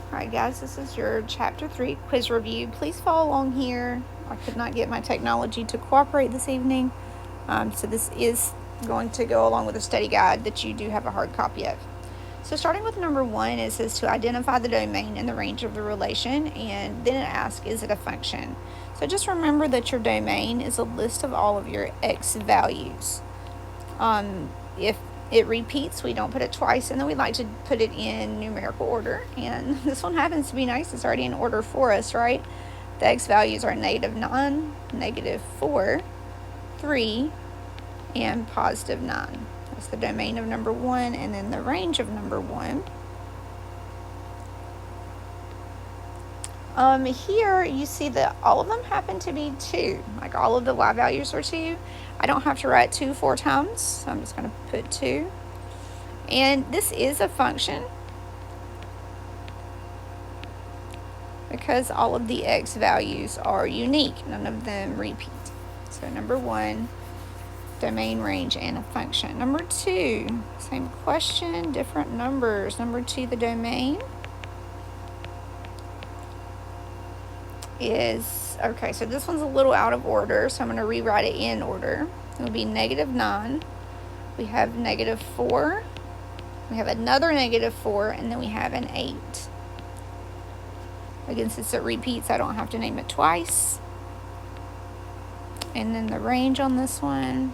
Alright guys, this is your Chapter 3 quiz review. Please follow along here. I could not get my technology to cooperate this evening, so this is going to go along with a study guide that you do have a hard copy of. So starting with number 1, it says to identify the domain and the range of the relation, and then it asks, is it a function? So just remember that your domain is a list of all of your x values. If it repeats, we don't put it twice, and then we like to put it in numerical order, and this one happens to be nice. It's already in order for us, right? The x values are -9, -4, 3, and +9. That's the domain of number 1, and then the range of number 1. Here you see that all of them happen to be 2, like all of the y values are 2. I don't have to write 2 4 times, so I'm just going to put 2. And this is a function because all of the x values are unique. None of them repeat. So number 1, domain, range, and a function. Number 2, same question, different numbers. Number 2, the domain is, okay, so this one's a little out of order, so I'm going to rewrite it in order. It'll be -9. We have -4. We have another -4, and then we have an 8. Again, since it repeats, I don't have to name it twice. And then the range on this one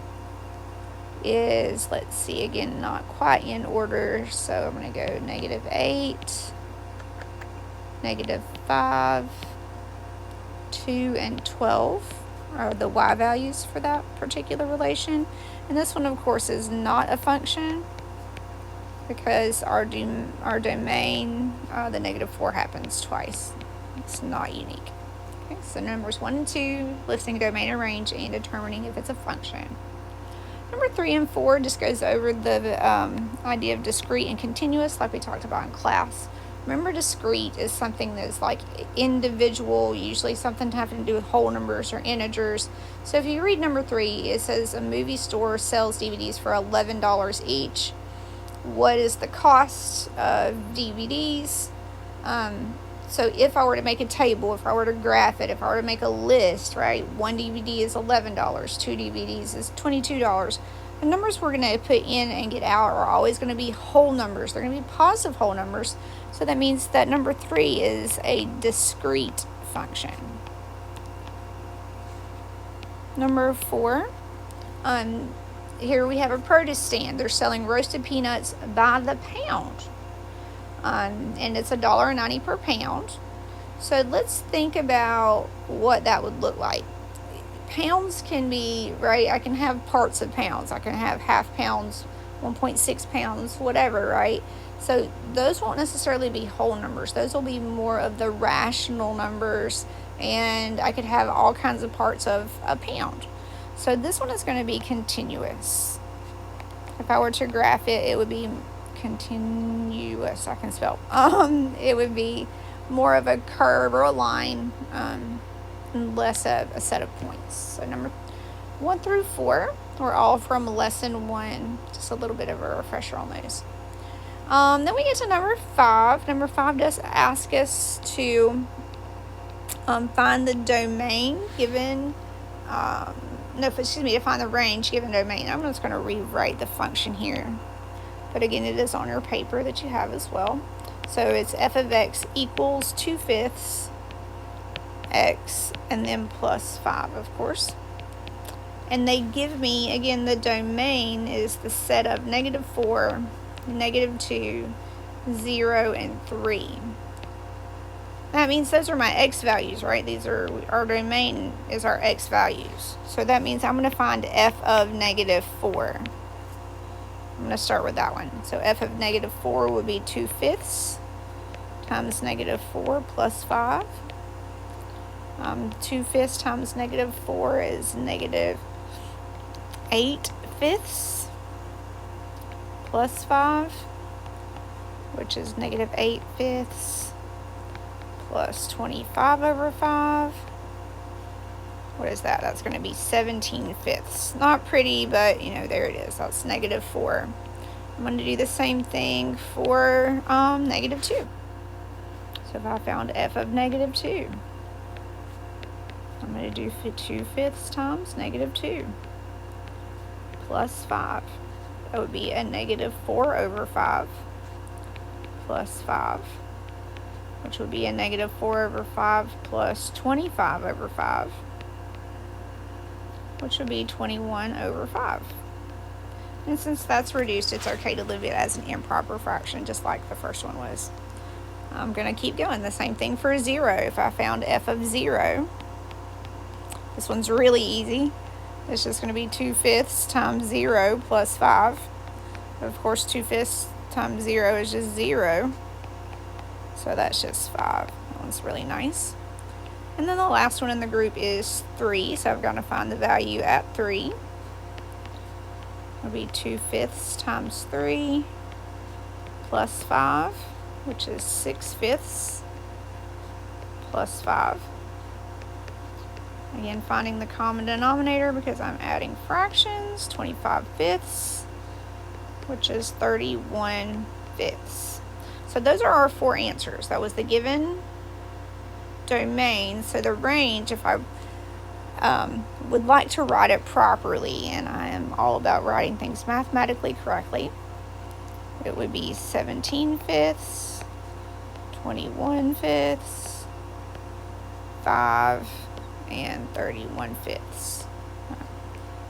is, let's see, again, not quite in order, so I'm going to go -8, -5, 2, and 12 are the y values for that particular relation. And this one, of course, is not a function because our domain, the -4 happens twice. It's not unique. Okay, so numbers 1 and 2, listing domain and range and determining if it's a function. Number 3 and 4 just goes over the idea of discrete and continuous, like we talked about in class. Remember, discrete is something that's like individual, usually something having to do with whole numbers or integers. So if you read number 3, it says a movie store sells DVDs for $11 each. What is the cost of DVDs? So if I were to make a table, if I were to graph it, if I were to make a list, right, 1 DVD is $11, 2 DVDs is $22. The numbers we're going to put in and get out are always going to be whole numbers. They're going to be positive whole numbers. So that means that number 3 is a discrete function. Number 4, here we have a produce stand. They're selling roasted peanuts by the pound. And it's $1.90 per pound. So let's think about what that would look like. Pounds can be, right, I can have parts of pounds. I can have half pounds, 1.6 pounds, whatever, right? So those won't necessarily be whole numbers. Those will be more of the rational numbers, and I could have all kinds of parts of a pound. So this one is going to be continuous. If I were to graph it, it would be continuous. I can spell. It would be more of a curve or a line, less of a set of points. So number 1 through 4 were all from lesson 1. Just a little bit of a refresher on those. Then we get to number 5. Number 5 does ask us to find the domain given, to find the range given domain. I'm just going to rewrite the function here. But again, it is on your paper that you have as well. So it's f of x equals 2/5 x, and then plus 5, of course. And they give me, again, the domain is the set of -4, -2, 0, and 3. That means those are my x values, right? These are, our domain is our x values. So that means I'm going to find f of -4. I'm going to start with that one. So f of -4 would be 2/5 times -4 plus 5. 2/5 times -4 is -8/5 plus 5, which is -8/5 plus 25/5. What is that? That's going to be 17/5. Not pretty, but there it is. That's -4. I'm going to do the same thing for -2. So if I found f of negative 2, I'm going to do 2/5 times negative 2 plus 5. That would be a negative 4 over 5 plus 5, which would be a negative 4 over 5 plus 25 over 5, which would be 21 over 5. And since that's reduced, it's okay to leave it as an improper fraction, just like the first one was. I'm going to keep going. The same thing for 0. If I found f of 0, this one's really easy. It's just going to be 2/5 times 0 plus 5. Of course, 2/5 times 0 is just 0. So that's just 5. That one's really nice. And then the last one in the group is 3. So I've got to find the value at 3. It'll be 2/5 times 3 plus 5, which is 6/5 plus 5. Again, finding the common denominator because I'm adding fractions. 25/5, which is 31/5. So those are our 4 answers. That was the given domain. So the range, if I would like to write it properly, and I am all about writing things mathematically correctly, it would be 17/5, 21/5, 5, and 31/5.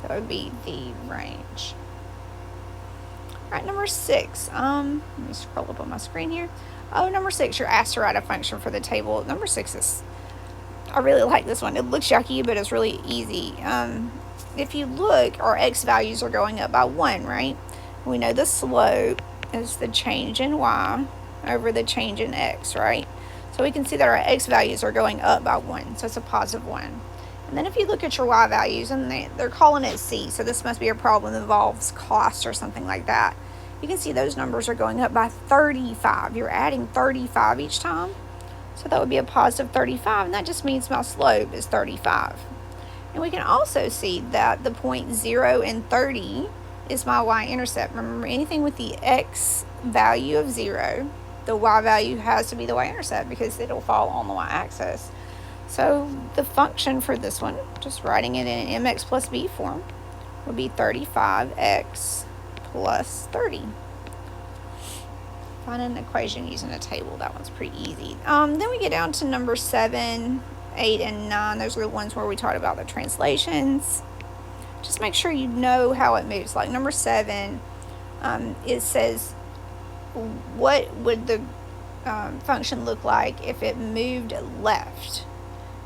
That would be the range. All right, number 6. Let me scroll up on my screen here. Oh, number 6, you're asked to write a function for the table. Number 6 is, I really like this one. It looks yucky, but it's really easy. If you look, our x values are going up by 1, right? We know the slope is the change in y over the change in x, right? So we can see that our x values are going up by 1, so it's a positive 1. And then if you look at your y values, and they're calling it c, so this must be a problem that involves cost or something like that. You can see those numbers are going up by 35. You're adding 35 each time. So that would be a positive 35, and that just means my slope is 35. And we can also see that the point 0 and 30 is my y-intercept. Remember, anything with the x value of 0, the y value has to be the y-intercept because it'll fall on the y-axis. So the function for this one, just writing it in mx plus b form, would be 35x plus 30. Find an equation using a table. That one's pretty easy. Then we get down to number 7, 8, and 9. Those are the ones where we talked about the translations. Just make sure you know how it moves. Like number 7, it says, what would the function look like if it moved left?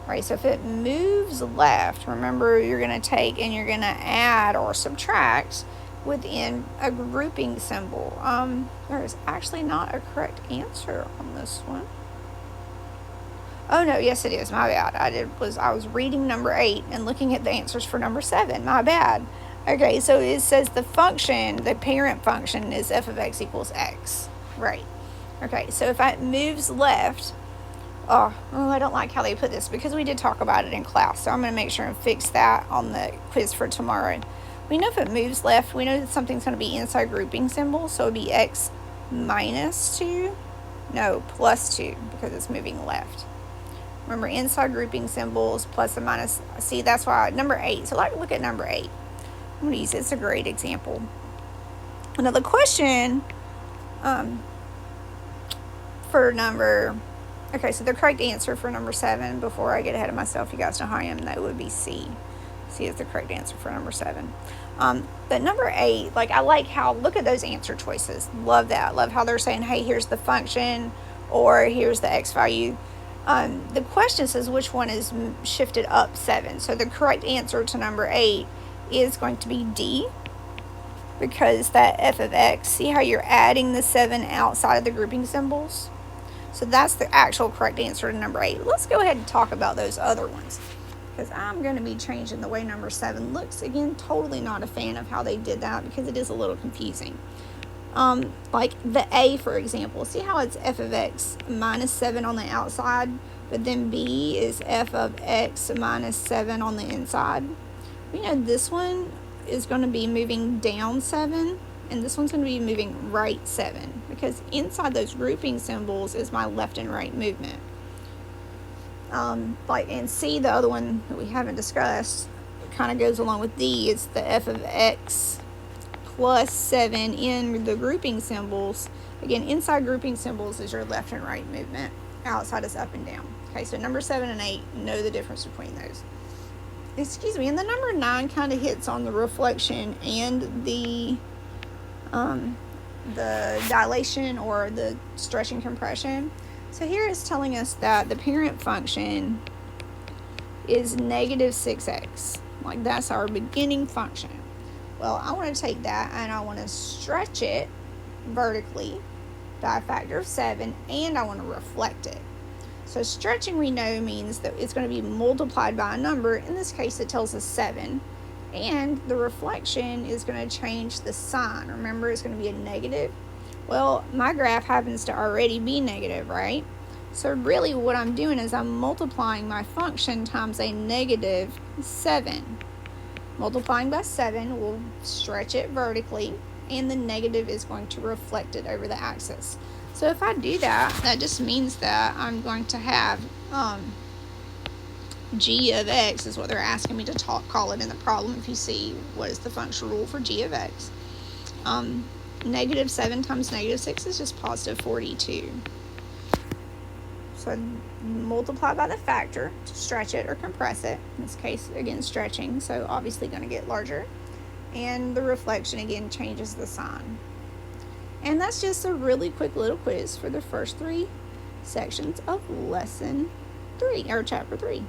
Right, so if it moves left, remember you're going to take and you're going to add or subtract within a grouping symbol. There is actually not a correct answer on this one. Oh no, yes it is. My bad. I was reading number 8 and looking at the answers for number 7. My bad. Okay, so it says the function, the parent function, is f of x equals x. Right. Okay, so if it moves left, oh, I don't like how they put this because we did talk about it in class. So I'm going to make sure and fix that on the quiz for tomorrow. We know if it moves left, we know that something's going to be inside grouping symbol. So it would be x minus 2. No, plus 2 because it's moving left. Remember, inside grouping symbols, plus and minus. See, that's why number 8. So look at number 8. I'm going to use it. It's a great example. Now the question for number... Okay, so the correct answer for number 7, before I get ahead of myself, you guys know how I am, that would be C. C is the correct answer for number 7. But number 8, I like how, look at those answer choices. Love that. Love how they're saying, hey, here's the function, or here's the x value. The question says which one is shifted up 7. So the correct answer to number 8 is going to be D, because that f of x, see how you're adding the 7 outside of the grouping symbols? So that's the actual correct answer to number 8. Let's go ahead and talk about those other ones, because I'm going to be changing the way number 7 looks. Again, totally not a fan of how they did that because it is a little confusing. Like the A, for example. See how it's f of x minus 7 on the outside, but then B is f of x minus 7 on the inside. You know, this one is going to be moving down 7, and this one's going to be moving right 7, because inside those grouping symbols is my left and right movement. And C, the other one that we haven't discussed, kind of goes along with D. It's the f of x plus 7 in the grouping symbols. Again, inside grouping symbols is your left and right movement. Outside is up and down. Okay, so number 7 and 8, know the difference between those. Excuse me, and the number 9 kind of hits on the reflection and the dilation or the stretch and compression. So here it's telling us that the parent function is negative 6x. Like, that's our beginning function. Well, I want to take that and I want to stretch it vertically by a factor of 7, and I want to reflect it. So stretching, we know, means that it's going to be multiplied by a number. In this case, it tells us 7. And the reflection is going to change the sign. Remember, it's going to be a negative. Well, my graph happens to already be negative, right? So really what I'm doing is I'm multiplying my function times a negative 7. Multiplying by 7 will stretch it vertically, and the negative is going to reflect it over the axis. So if I do that, that just means that I'm going to have g of x is what they're asking me to call it in the problem. If you see what is the functional rule for g of x. Negative 7 times negative 6 is just positive 42. So I multiply by the factor to stretch it or compress it. In this case, again, stretching, so obviously going to get larger. And the reflection, again, changes the sign. And that's just a really quick little quiz for the first 3 sections of lesson 3, or chapter 3.